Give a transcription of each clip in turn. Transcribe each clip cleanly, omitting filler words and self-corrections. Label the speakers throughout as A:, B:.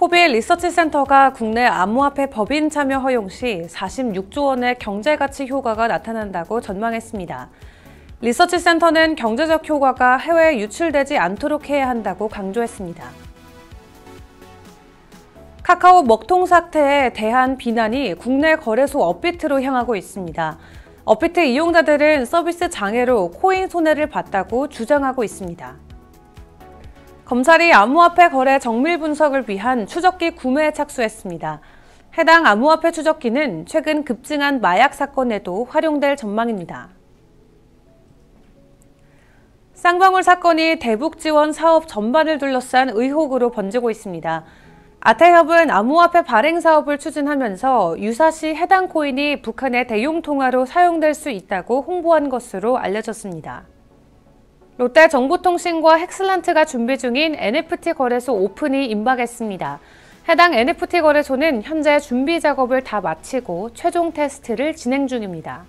A: 코빌 리서치센터가 국내 암호화폐 법인 참여 허용 시 46조 원의 경제가치 효과가 나타난다고 전망했습니다. 리서치센터는 경제적 효과가 해외에 유출되지 않도록 해야 한다고 강조했습니다. 카카오 먹통 사태에 대한 비난이 국내 거래소 업비트로 향하고 있습니다. 업비트 이용자들은 서비스 장애로 코인 손해를 봤다고 주장하고 있습니다. 검찰이 암호화폐 거래 정밀 분석을 위한 추적기 구매에 착수했습니다. 해당 암호화폐 추적기는 최근 급증한 마약 사건에도 활용될 전망입니다. 쌍방울 사건이 대북 지원 사업 전반을 둘러싼 의혹으로 번지고 있습니다. 아태협은 암호화폐 발행 사업을 추진하면서 유사시 해당 코인이 북한의 대용 통화로 사용될 수 있다고 홍보한 것으로 알려졌습니다. 롯데 정보통신과 헥슬란트가 준비 중인 NFT 거래소 오픈이 임박했습니다. 해당 NFT 거래소는 현재 준비 작업을 다 마치고 최종 테스트를 진행 중입니다.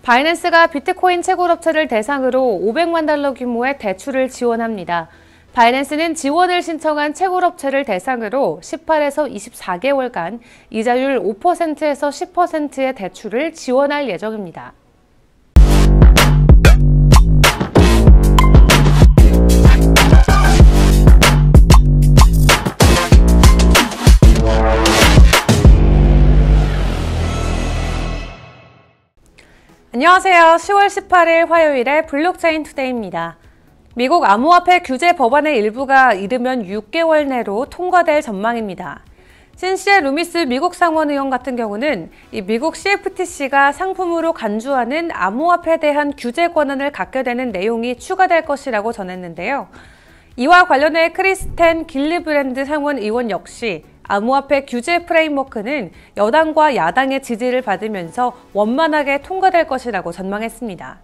A: 바이낸스가 비트코인 채굴업체를 대상으로 $500만 규모의 대출을 지원합니다. 바이낸스는 지원을 신청한 채굴업체를 대상으로 18에서 24개월간 이자율 5%에서 10%의 대출을 지원할 예정입니다. 안녕하세요. 10월 18일 화요일의 블록체인 투데이입니다. 미국 암호화폐 규제 법안의 일부가 이르면 6개월 내로 통과될 전망입니다. 신시의 루미스 미국 상원 의원 같은 경우는 이 미국 CFTC가 상품으로 간주하는 암호화폐에 대한 규제 권한을 갖게 되는 내용이 추가될 것이라고 전했는데요. 이와 관련해 크리스텐 길리브랜드 상원 의원 역시 암호화폐 규제 프레임워크는 여당과 야당의 지지를 받으면서 원만하게 통과될 것이라고 전망했습니다.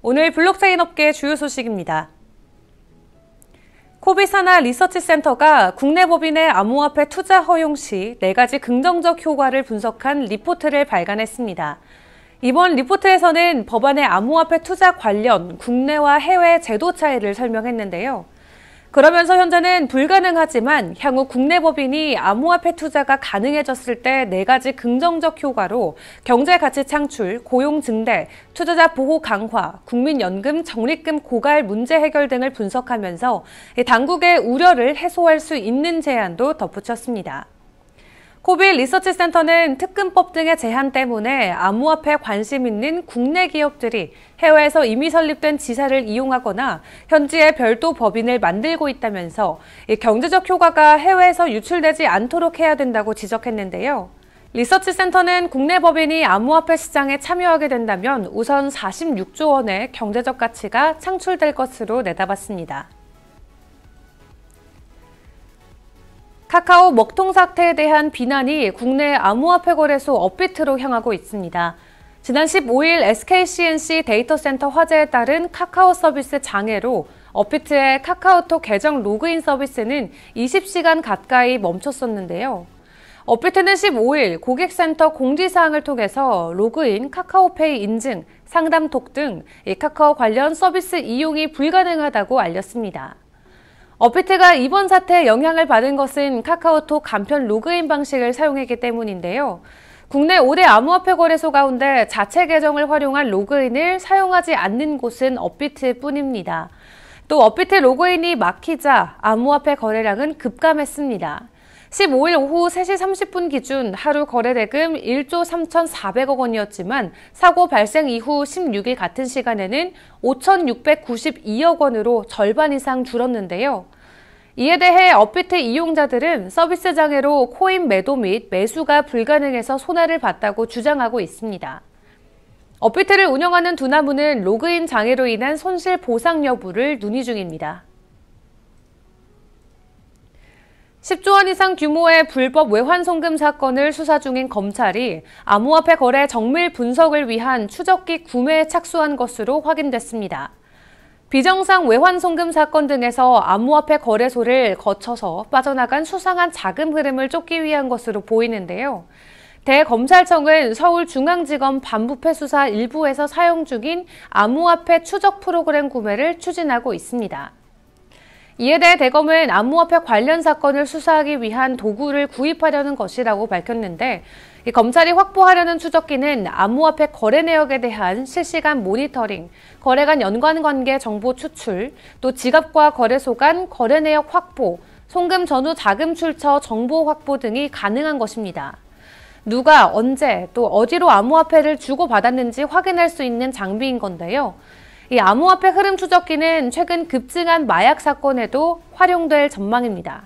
A: 오늘 블록체인 업계 주요 소식입니다. 코비사나 리서치센터가 국내 법인의 암호화폐 투자 허용 시 4가지 긍정적 효과를 분석한 리포트를 발간했습니다. 이번 리포트에서는 법안의 암호화폐 투자 관련 국내와 해외 제도 차이를 설명했는데요. 그러면서 현재는 불가능하지만 향후 국내 법인이 암호화폐 투자가 가능해졌을 때 4가지 긍정적 효과로 경제가치 창출, 고용 증대, 투자자 보호 강화, 국민연금 적립금 고갈 문제 해결 등을 분석하면서 당국의 우려를 해소할 수 있는 제안도 덧붙였습니다. 코빌 리서치센터는 특근법 등의 제한 때문에 암호화폐에 관심 있는 국내 기업들이 해외에서 이미 설립된 지사를 이용하거나 현지에 별도 법인을 만들고 있다면서 경제적 효과가 해외에서 유출되지 않도록 해야 된다고 지적했는데요. 리서치센터는 국내 법인이 암호화폐 시장에 참여하게 된다면 우선 46조 원의 경제적 가치가 창출될 것으로 내다봤습니다. 카카오 먹통 사태에 대한 비난이 국내 암호화폐 거래소 업비트로 향하고 있습니다. 지난 15일 SKCNC 데이터센터 화재에 따른 카카오 서비스 장애로 업비트의 카카오톡 계정 로그인 서비스는 20시간 가까이 멈췄었는데요. 업비트는 15일 고객센터 공지사항을 통해서 로그인, 카카오페이 인증, 상담톡 등 카카오 관련 서비스 이용이 불가능하다고 알렸습니다. 업비트가 이번 사태에 영향을 받은 것은 카카오톡 간편 로그인 방식을 사용했기 때문인데요. 국내 5대 암호화폐 거래소 가운데 자체 계정을 활용한 로그인을 사용하지 않는 곳은 업비트일 뿐입니다. 또 업비트 로그인이 막히자 암호화폐 거래량은 급감했습니다. 15일 오후 3시 30분 기준 하루 거래대금 1조 3,400억 원이었지만 사고 발생 이후 16일 같은 시간에는 5,692억 원으로 절반 이상 줄었는데요. 이에 대해 업비트 이용자들은 서비스 장애로 코인 매도 및 매수가 불가능해서 손해를 봤다고 주장하고 있습니다. 업비트를 운영하는 두나무는 로그인 장애로 인한 손실 보상 여부를 논의 중입니다. 10조 원 이상 규모의 불법 외환 송금 사건을 수사 중인 검찰이 암호화폐 거래 정밀 분석을 위한 추적기 구매에 착수한 것으로 확인됐습니다. 비정상 외환 송금 사건 등에서 암호화폐 거래소를 거쳐서 빠져나간 수상한 자금 흐름을 쫓기 위한 것으로 보이는데요. 대검찰청은 서울중앙지검 반부패 수사 일부에서 사용 중인 암호화폐 추적 프로그램 구매를 추진하고 있습니다. 이에 대해 대검은 암호화폐 관련 사건을 수사하기 위한 도구를 구입하려는 것이라고 밝혔는데, 검찰이 확보하려는 추적기는 암호화폐 거래 내역에 대한 실시간 모니터링, 거래 간 연관관계 정보 추출, 또 지갑과 거래소 간 거래 내역 확보, 송금 전후 자금 출처 정보 확보 등이 가능한 것입니다. 누가 언제 또 어디로 암호화폐를 주고받았는지 확인할 수 있는 장비인 건데요. 이 암호화폐 흐름 추적기는 최근 급증한 마약 사건에도 활용될 전망입니다.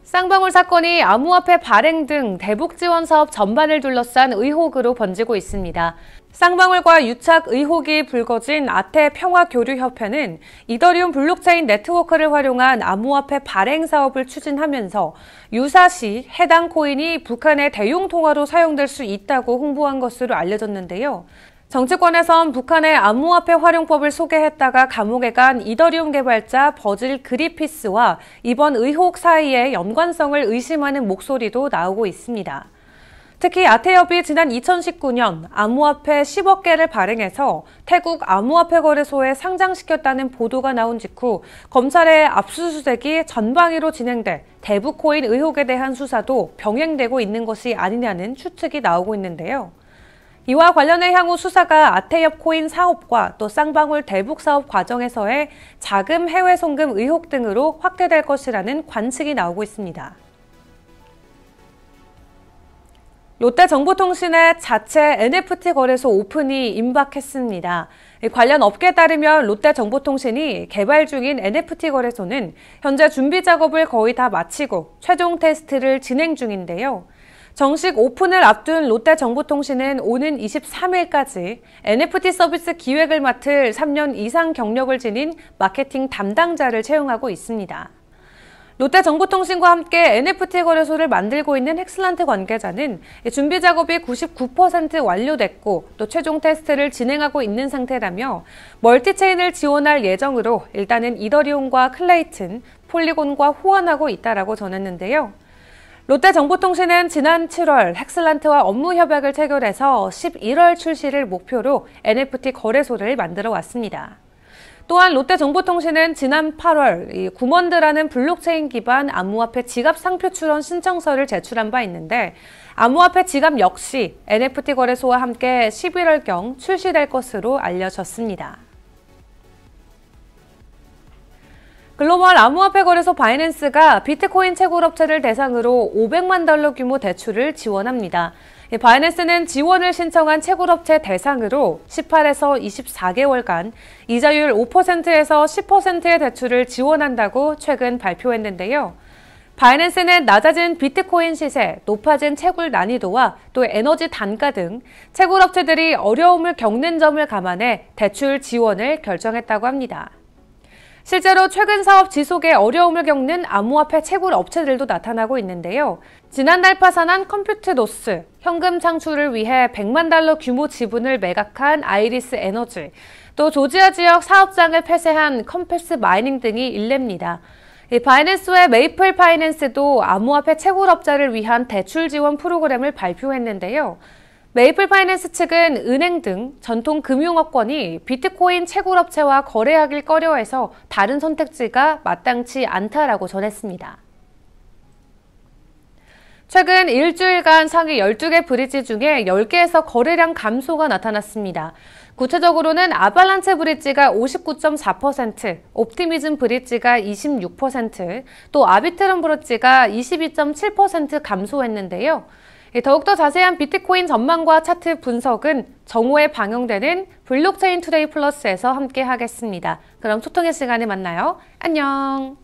A: 쌍방울 사건이 암호화폐 발행 등 대북 지원 사업 전반을 둘러싼 의혹으로 번지고 있습니다. 쌍방울과 유착 의혹이 불거진 아태평화교류협회는 이더리움 블록체인 네트워크를 활용한 암호화폐 발행 사업을 추진하면서 유사시 해당 코인이 북한의 대용 통화로 사용될 수 있다고 홍보한 것으로 알려졌는데요. 정치권에선 북한의 암호화폐 활용법을 소개했다가 감옥에 간 이더리움 개발자 버질 그리피스와 이번 의혹 사이의 연관성을 의심하는 목소리도 나오고 있습니다. 특히 아태협이 지난 2019년 암호화폐 10억 개를 발행해서 태국 암호화폐 거래소에 상장시켰다는 보도가 나온 직후 검찰의 압수수색이 전방위로 진행돼 대북 코인 의혹에 대한 수사도 병행되고 있는 것이 아니냐는 추측이 나오고 있는데요. 이와 관련해 향후 수사가 아태협 코인 사업과 또 쌍방울 대북 사업 과정에서의 자금 해외 송금 의혹 등으로 확대될 것이라는 관측이 나오고 있습니다. 롯데정보통신의 자체 NFT 거래소 오픈이 임박했습니다. 관련 업계에 따르면 롯데정보통신이 개발 중인 NFT 거래소는 현재 준비 작업을 거의 다 마치고 최종 테스트를 진행 중인데요. 정식 오픈을 앞둔 롯데정보통신은 오는 23일까지 NFT 서비스 기획을 맡을 3년 이상 경력을 지닌 마케팅 담당자를 채용하고 있습니다. 롯데정보통신과 함께 NFT 거래소를 만들고 있는 헥슬란트 관계자는 준비 작업이 99% 완료됐고 또 최종 테스트를 진행하고 있는 상태라며 멀티체인을 지원할 예정으로 일단은 이더리움과 클레이튼, 폴리곤과 호환하고 있다라고 전했는데요. 롯데정보통신은 지난 7월 헥슬란트와 업무 협약을 체결해서 11월 출시를 목표로 NFT 거래소를 만들어 왔습니다. 또한 롯데정보통신은 지난 8월 구먼드라는 블록체인 기반 암호화폐 지갑 상표 출원 신청서를 제출한 바 있는데 암호화폐 지갑 역시 NFT 거래소와 함께 11월경 출시될 것으로 알려졌습니다. 글로벌 암호화폐 거래소 바이낸스가 비트코인 채굴업체를 대상으로 $500만 규모 대출을 지원합니다. 바이낸스는 지원을 신청한 채굴업체 대상으로 18에서 24개월간 이자율 5%에서 10%의 대출을 지원한다고 최근 발표했는데요. 바이낸스는 낮아진 비트코인 시세, 높아진 채굴 난이도와 또 에너지 단가 등 채굴업체들이 어려움을 겪는 점을 감안해 대출 지원을 결정했다고 합니다. 실제로 최근 사업 지속에 어려움을 겪는 암호화폐 채굴 업체들도 나타나고 있는데요. 지난달 파산한 컴퓨트노스, 현금 창출을 위해 $100만 규모 지분을 매각한 아이리스 에너지, 또 조지아 지역 사업장을 폐쇄한 컴패스 마이닝 등이 일례입니다. 바이낸스의 메이플 파이낸스도 암호화폐 채굴업자를 위한 대출 지원 프로그램을 발표했는데요. 메이플 파이낸스 측은 은행 등 전통 금융업권이 비트코인 채굴업체와 거래하길 꺼려해서 다른 선택지가 마땅치 않다라고 전했습니다. 최근 일주일간 상위 12개 브릿지 중에 10개에서 거래량 감소가 나타났습니다. 구체적으로는 아발란체 브릿지가 59.4%, 옵티미즘 브릿지가 26%, 또 아비트럼 브릿지가 22.7% 감소했는데요. 더욱더 자세한 비트코인 전망과 차트 분석은 정오에 방영되는 블록체인 투데이 플러스에서 함께 하겠습니다. 그럼 소통의 시간에 만나요. 안녕!